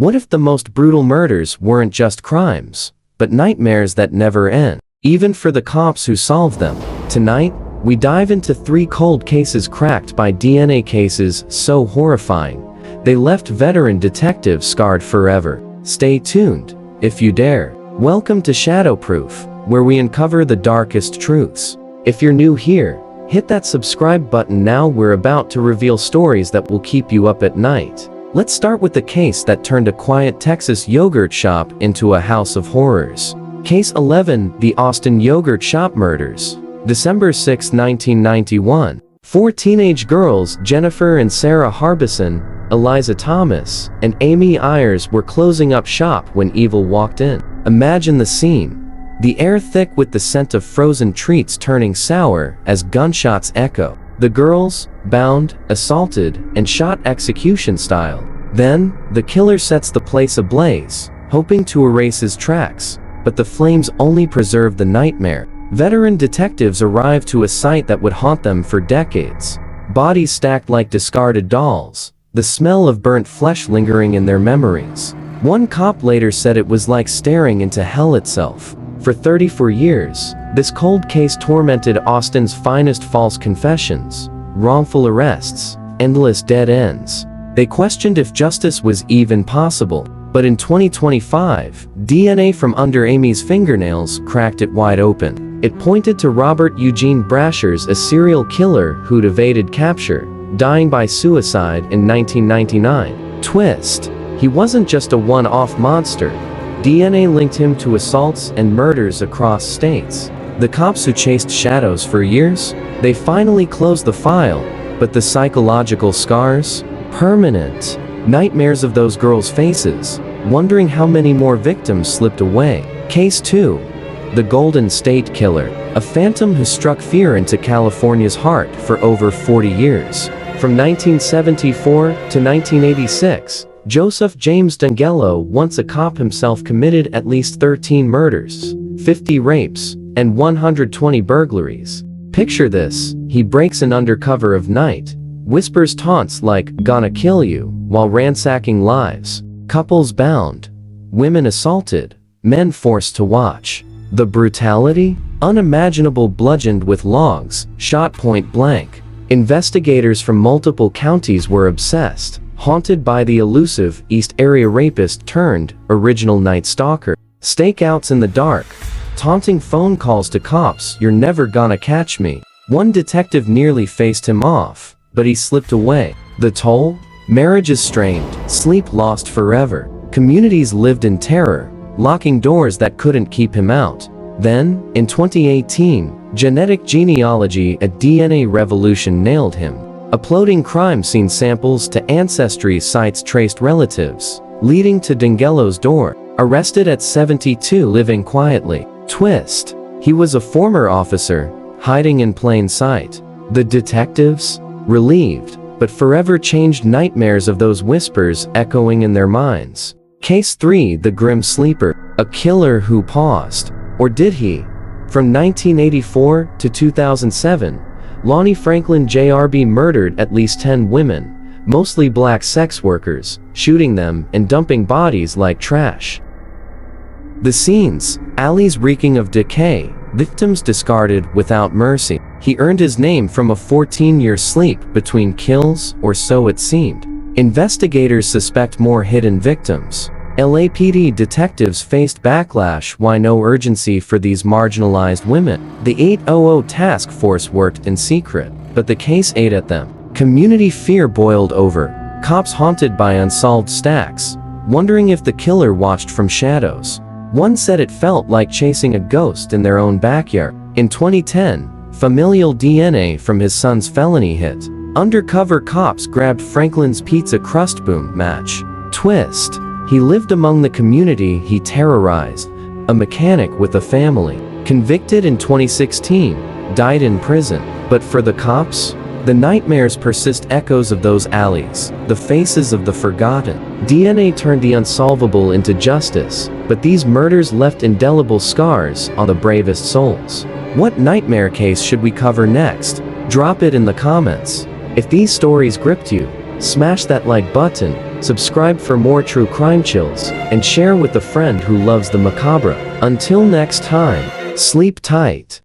What if the most brutal murders weren't just crimes, but nightmares that never end, even for the cops who solve them? Tonight, we dive into 3 cold cases cracked by DNA cases so horrifying, they left veteran detectives scarred forever. Stay tuned, if you dare. Welcome to Shadowproof, where we uncover the darkest truths. If you're new here, hit that subscribe button now. We're about to reveal stories that will keep you up at night. Let's start with the case that turned a quiet Texas yogurt shop into a house of horrors. Case 11, the Austin Yogurt Shop Murders. December 6, 1991. 4 teenage girls, Jennifer and Sarah Harbison, Eliza Thomas, and Amy Ayers, were closing up shop when evil walked in. Imagine the scene. The air thick with the scent of frozen treats turning sour as gunshots echo. The girls, bound, assaulted, and shot execution style. Then, the killer sets the place ablaze, hoping to erase his tracks, but the flames only preserve the nightmare. Veteran detectives arrive to a site that would haunt them for decades. Bodies stacked like discarded dolls, the smell of burnt flesh lingering in their memories. One cop later said it was like staring into hell itself. For 34 years, this cold case tormented Austin's finest: false confessions, wrongful arrests, endless dead ends. They questioned if justice was even possible. But in 2025, DNA from under Amy's fingernails cracked it wide open. It pointed to Robert Eugene Brasher's, a serial killer who'd evaded capture, dying by suicide in 1999. Twist: he wasn't just a one-off monster. DNA linked him to assaults and murders across states. The cops who chased shadows for years, they finally closed the file, but the psychological scars? Permanent. Nightmares of those girls' faces, wondering how many more victims slipped away. Case 2. The Golden State Killer, a phantom who struck fear into California's heart for over 40 years. From 1974 to 1986, Joseph James D'Angelo, once a cop himself, committed at least 13 murders, 50 rapes, and 120 burglaries. Picture this: he breaks in under cover of night, whispers taunts like "gonna kill you," while ransacking lives. Couples bound, women assaulted, men forced to watch. The brutality? Unimaginable. Bludgeoned with logs, shot point blank. Investigators from multiple counties were obsessed, haunted by the elusive East Area rapist turned original Night Stalker. Stakeouts in the dark, taunting phone calls to cops: "You're never gonna catch me." One detective nearly faced him off, but he slipped away. The toll? Marriages strained, sleep lost forever. Communities lived in terror, locking doors that couldn't keep him out. Then, in 2018, genetic genealogy, a DNA revolution, nailed him. Uploading crime scene samples to ancestry sites traced relatives, leading to D'Angelo's door. Arrested at 72, living quietly. Twist: he was a former officer, hiding in plain sight. The detectives? Relieved, but forever changed. Nightmares of those whispers echoing in their minds. Case 3, the Grim Sleeper, a killer who paused. Or did he? From 1984 to 2007, Lonnie Franklin Jr.B. murdered at least 10 women, mostly black sex workers, shooting them and dumping bodies like trash. The scenes: alleys reeking of decay, victims discarded without mercy. He earned his name from a 14-year sleep between kills, or so it seemed. Investigators suspect more hidden victims. LAPD detectives faced backlash. Why no urgency for these marginalized women? The 800 task force worked in secret, but the case ate at them. Community fear boiled over. Cops haunted by unsolved stacks, wondering if the killer watched from shadows. One said it felt like chasing a ghost in their own backyard. In 2010, familial DNA from his son's felony hit. Undercover cops grabbed Franklin's pizza crust boom match. Twist: he lived among the community he terrorized, a mechanic with a family. Convicted in 2016, died in prison. But for the cops, the nightmares persist: echoes of those alleys, the faces of the forgotten. DNA turned the unsolvable into justice, but these murders left indelible scars on the bravest souls. What nightmare case should we cover next? Drop it in the comments. If these stories gripped you, smash that like button, subscribe for more true crime chills, and share with a friend who loves the macabre. Until next time, sleep tight.